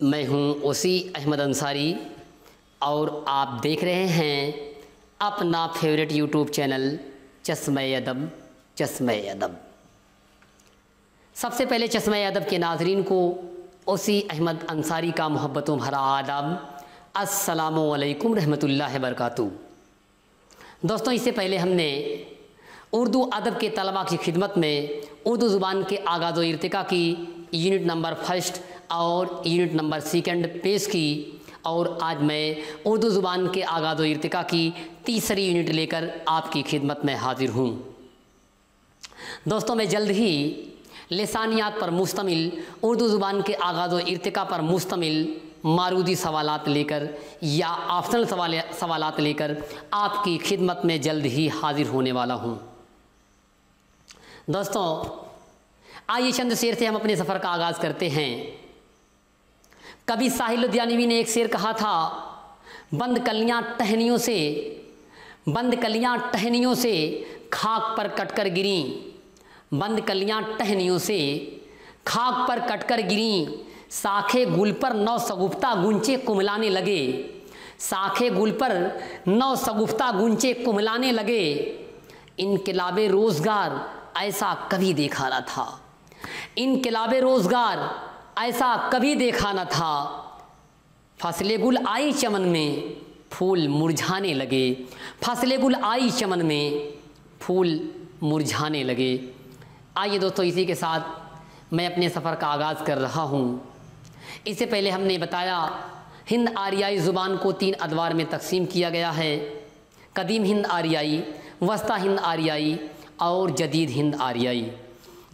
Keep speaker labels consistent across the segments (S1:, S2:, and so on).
S1: मैं हूं ओसी अहमद अंसारी और आप देख रहे हैं अपना फेवरेट यूट्यूब चैनल चश्मे-ए-अदब। चश्मे-ए-अदब। सबसे पहले चश्मे-ए-अदब के नाज़रीन को ओसी अहमद अंसारी का मोहब्बतों भरा आदाब। अस्सलामु अलैकुम रहमतुल्लाहि बरकातुहू। दोस्तों, इससे पहले हमने उर्दू अदब के तलबा की खिदमत में उर्दू ज़ुबान के आगाज़ व इर्तिका की यूनिट नंबर फर्स्ट और यूनिट नंबर सेकंड पेश की और आज मैं उर्दू ज़ुबान के आगाज़ व इर्तिका की तीसरी यूनिट लेकर आपकी खिदमत में हाजिर हूँ। दोस्तों, मैं जल्द ही लिसानियात पर मुश्तमिल उर्दू ज़ुबान के आगाज़ व इर्तिका पर मुश्तमिल मारूदी सवालात लेकर या ऑप्शनल सवालात लेकर आपकी खिदमत में जल्द ही हाजिर होने वाला हूँ। दोस्तों, आइए चंद शेर से हम अपने सफ़र का आगाज़ करते हैं। कभी साहिल लुधियानवी ने एक शेर कहा था, बंद कलियाँ टहनियों से खाक पर कटकर गिरी। बंद कलियाँ टहनियों से खाक पर कटकर गिरी। साखे गुल पर नौ सगुफ्ता गुंचे कुमलाने लगे। साखे गुल पर नौ सगुफ्ता गुंचे कुमलाने लगे। इनकलाबे रोज़गार ऐसा कभी देखा न था। इनकलाबे रोज़गार ऐसा कभी देखा न था। फसले गुल आई चमन में फूल मुरझाने लगे। फसले गुल आई चमन में फूल मुरझाने लगे। आइए दोस्तों, इसी के साथ मैं अपने सफ़र का आगाज़ कर रहा हूँ। इससे पहले हमने बताया हिंद आरियाई ज़ुबान को 3 अदवार में तकसीम किया गया है। कदीम हिंद आरियाई, वस्ता हिंद आरियाई और जदीद हिंद आरियाई।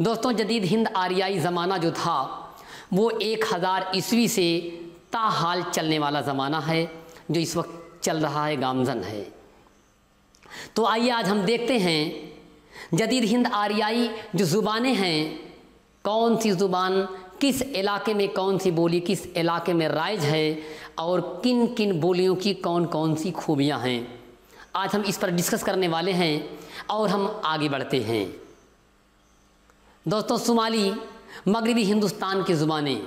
S1: दोस्तों, जदीद हिंद आरियाई ज़माना जो था वो 1000 ईस्वी से ताहाल चलने वाला ज़माना है, जो इस वक्त चल रहा है, गामज़न है। तो आइए आज हम देखते हैं जदीद हिंद आरियाई जो ज़ुबानें हैं, कौन सी ज़ुबान किस इलाके में कौन सी बोली किस इलाके में राइज है और किन किन बोलियों की कौन कौन सी खूबियाँ हैं, आज हम इस पर डिस्कस करने वाले हैं और हम आगे बढ़ते हैं। दोस्तों, शुमाली मगरबी हिंदुस्तान की ज़ुबानें,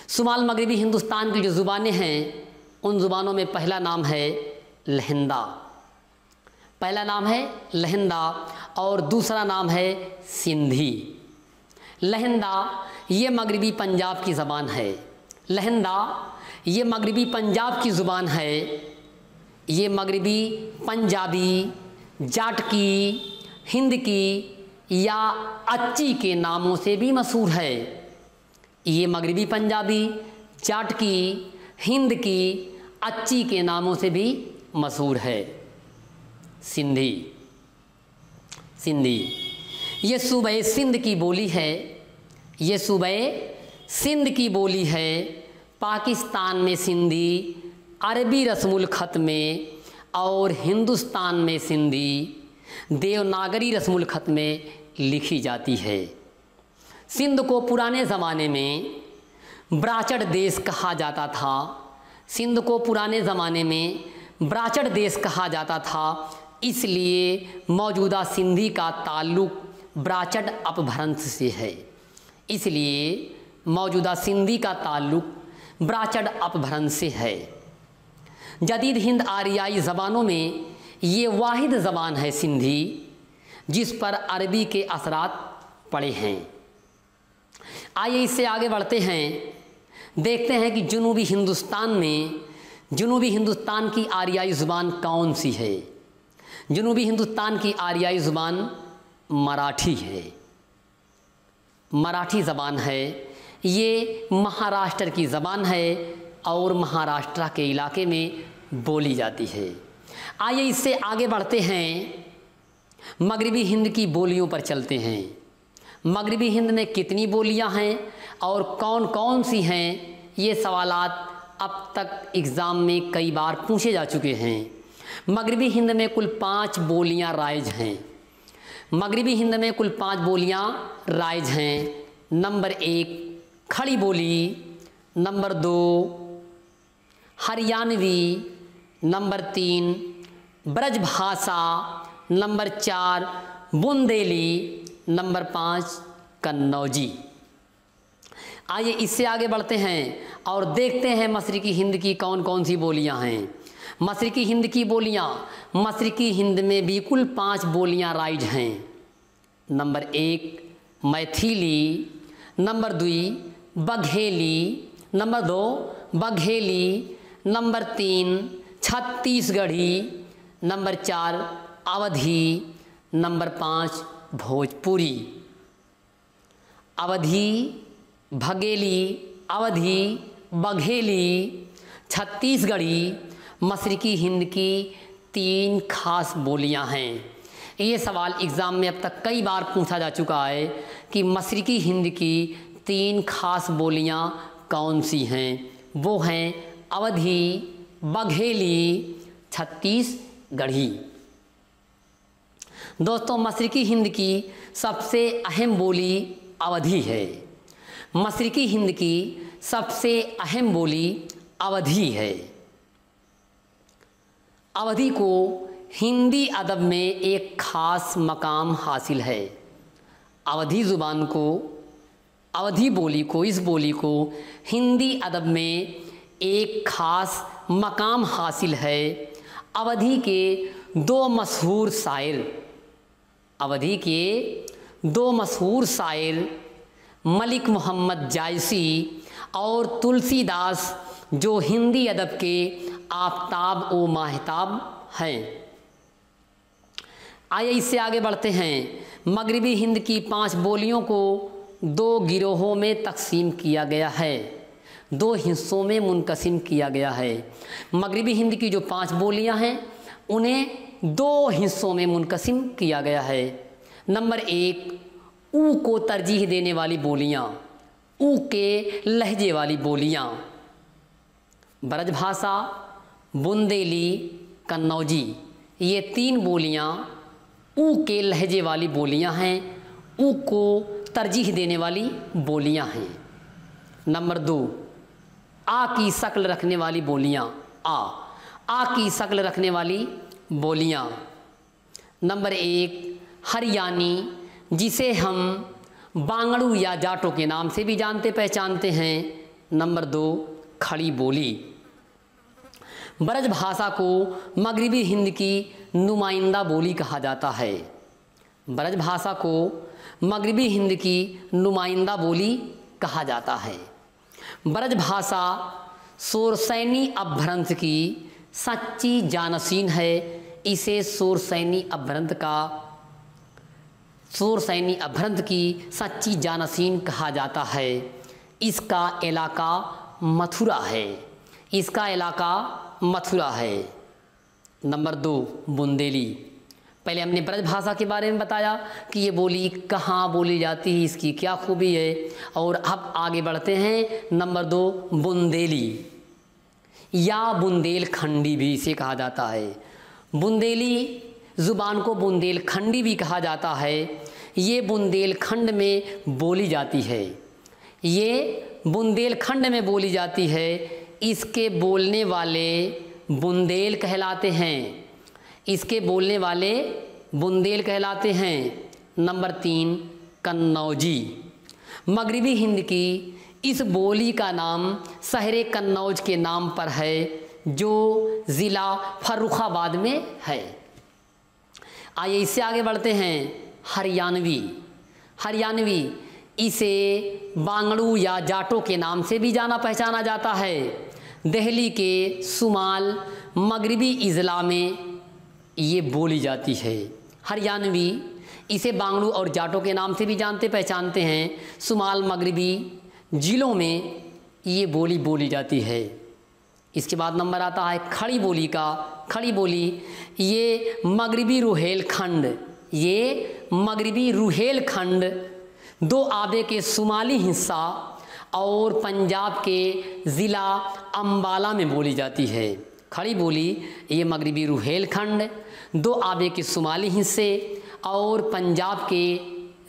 S1: शुमाल मगरबी हिंदुस्तान की जो ज़ुबानें हैं उन ज़ुबानों में पहला नाम है लहिंदा। पहला नाम है लहिंदा और दूसरा नाम है सिंधी। लहिंदा ये मगरबी पंजाब की ज़बान है। लहिंदा ये मगरबी पंजाब की ज़ुबान है। ये मगरबी पंजाबी, जाटकी, हिंद की या अच्छी के नामों से भी मशहूर है। ये मगरबी पंजाबी, जाटकी, हिंद की, अच्छी के नामों से भी मशहूर है। सिंधी, सिंधी ये सूबे सिंध की बोली है। ये सूबे सिंध की बोली है। पाकिस्तान में सिंधी, अरबी रस्मुल ख़त में और हिंदुस्तान में सिंधी देवनागरी रस्मुल ख़त में लिखी जाती है। सिंध को पुराने ज़माने में ब्राचड़ देश कहा जाता था। सिंध को पुराने ज़माने में ब्राचड़ देश कहा जाता था, इसलिए मौजूदा सिंधी का ताल्लुक़ ब्राचड़ अपभ्रंश से है। इसलिए मौजूदा सिंधी का ताल्लुक़ ब्राचड़ अपभ्रंश से है। जदीद हिंद आरियाई ज़बानों में ये वाहिद ज़बान है सिंधी जिस पर अरबी के असरात पड़े हैं। आइए इससे आगे बढ़ते हैं, देखते हैं कि जुनूबी हिंदुस्तान में जुनूबी हिंदुस्तान की आरियाई ज़ुबान कौन सी है। जुनूबी हिंदुस्तान की आरियाई ज़ुबान मराठी है। मराठी ज़बान है। ये महाराष्ट्र की ज़बान है और महाराष्ट्र के इलाके में बोली जाती है। आइए इससे आगे बढ़ते हैं, मगरबी हिंद की बोलियों पर चलते हैं। मगरबी हिंद में कितनी बोलियां हैं और कौन कौन सी हैं, ये सवालात अब तक एग्ज़ाम में कई बार पूछे जा चुके हैं। मगरबी हिंद में कुल 5 बोलियां राइज हैं। मगरबी हिंद में कुल 5 बोलियां राइज हैं। नंबर 1 खड़ी बोली, number 2 Haryanvi, number 3 Brajbhasha, number 4 Bundeli, number 5 Kannauji. आइए इससे आगे बढ़ते हैं और देखते हैं मशरिकी हिंद की कौन कौन सी बोलियां हैं। मशरिकी हिंद की बोलियां, मशरिकी हिंद में भी कुल 5 बोलियां राइज हैं। Number 1 Maithili, number 2 Bagheli, number 2 Bagheli, number 3 Chhattisgarhi, number 4 अवधी, नंबर 5 भोजपुरी। अवधी, बघेली, अवधी, बघेली, छत्तीसगढ़ी मशरिकी हिंद की 3 खास बोलियां हैं। ये सवाल एग्ज़ाम में अब तक कई बार पूछा जा चुका है कि मशरिकी हिंद की 3 खास बोलियां कौन सी हैं। वो हैं अवधी, बघेली, छत्तीसगढ़ी। दोस्तों, मशरिकी हिंद की सबसे अहम बोली अवधी है। मशरिकी हिंद की सबसे अहम बोली अवधी है। अवधी को हिंदी अदब में एक खास मकाम हासिल है। अवधी ज़ुबान को, अवधी बोली को, इस बोली को हिंदी अदब में एक खास मकाम हासिल है। अवधी के 2 मशहूर शायर, अवधी के 2 मशहूर शायर मलिक मोहम्मद जायसी और तुलसीदास, जो हिंदी अदब के आफताब व माहताब हैं। आइए इससे आगे बढ़ते हैं। मगरिबी हिंद की 5 बोलियों को 2 गिरोहों में तकसीम किया गया है, 2 हिस्सों में मुनक़सिम किया गया है। मगरिबी हिंद की जो 5 बोलियां हैं उन्हें 2 हिस्सों में मुनक़सिम किया गया है। नंबर 1 ऊ को तरजीह देने वाली बोलियां, ऊ के लहजे वाली बोलियां, ब्रजभाषा, बुंदेली, कन्नौजी, ये 3 बोलियां ऊ के लहजे वाली बोलियां हैं, ऊ को तरजीह देने वाली बोलियां हैं। नंबर 2 आ की शक्ल रखने वाली बोलियां, आ की शक्ल रखने वाली बोलियां। नंबर 1 हरियाणी, जिसे हम बांगड़ू या जाटों के नाम से भी जानते पहचानते हैं। नंबर 2 खड़ी बोली। ब्रजभाषा को मगरिबी हिंद की नुमाइंदा बोली कहा जाता है। ब्रजभाषा को मगरिबी हिंद की नुमाइंदा बोली कहा जाता है। ब्रजभाषा शोरसैनी अपभ्रंश की सच्ची जानशीन है। इसे शोरसैनी अपभ्रंश की सच्ची जानशीन कहा जाता है। इसका इलाका मथुरा है, इसका इलाका मथुरा है। नंबर 2 बुंदेली। पहले हमने ब्रजभाषा के बारे में बताया कि ये बोली कहाँ बोली जाती है, इसकी क्या खूबी है। और अब आगे बढ़ते हैं। नंबर 2 बुंदेली या बुंदेलखंडी भी इसे कहा जाता है। बुंदेली ज़ुबान को बुंदेलखंडी भी कहा जाता है। ये बुंदेलखंड में बोली जाती है, ये बुंदेलखंड में बोली जाती है। इसके बोलने वाले बुंदेल कहलाते हैं, इसके बोलने वाले बुंदेल कहलाते हैं। नंबर 3 कन्नौजी। मगरिबी हिंद की इस बोली का नाम शहर कन्नौज के नाम पर है, जो ज़िला फर्रुखाबाद में है। आइए इससे आगे बढ़ते हैं। हरियाणवी। हरियाणवी इसे बांगड़ू या जाटों के नाम से भी जाना पहचाना जाता है। दिल्ली के शुमाल मगरिबी इज़ला में ये बोली जाती है। हरियाणवी इसे बांगड़ू और जाटों के नाम से भी जानते पहचानते हैं। शुमाल मगरिबी ज़िलों में ये बोली बोली जाती है। इसके बाद नंबर आता है खड़ी बोली का। खड़ी बोली ये मगरिबी रुहेलखंड, ये मगरिबी रुहेलखंड 2 आबे के शुमाली हिस्सा और पंजाब के ज़िला अम्बाला में बोली जाती है। खड़ी बोली ये मगरिबी रुहेलखंड 2 आबे के शुमाली हिस्से और पंजाब के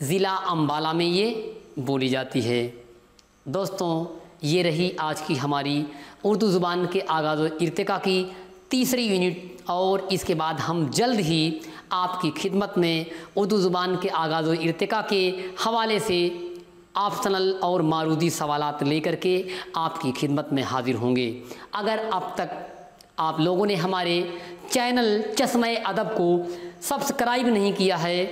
S1: ज़िला अम्बाला में ये बोली जाती है। दोस्तों, ये रही आज की हमारी उर्दू ज़ुबान के आगाज़ व इर्तिका की तीसरी यूनिट, और इसके बाद हम जल्द ही आपकी खिदमत में उर्दू ज़ुबान के आगाज़ व इर्तिका के हवाले से ऑप्शनल और मारूदी सवालात लेकर के आपकी खिदमत में हाजिर होंगे। अगर अब तक आप लोगों ने हमारे चैनल चश्मे अदब को सब्सक्राइब नहीं किया है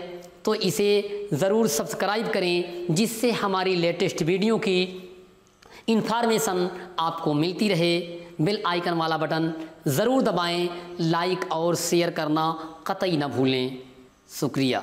S1: तो इसे ज़रूर सब्सक्राइब करें, जिससे हमारी लेटेस्ट वीडियो की इन्फॉर्मेशन आपको मिलती रहे। बेल आइकन वाला बटन ज़रूर दबाएं, लाइक और शेयर करना कतई ना भूलें। शुक्रिया।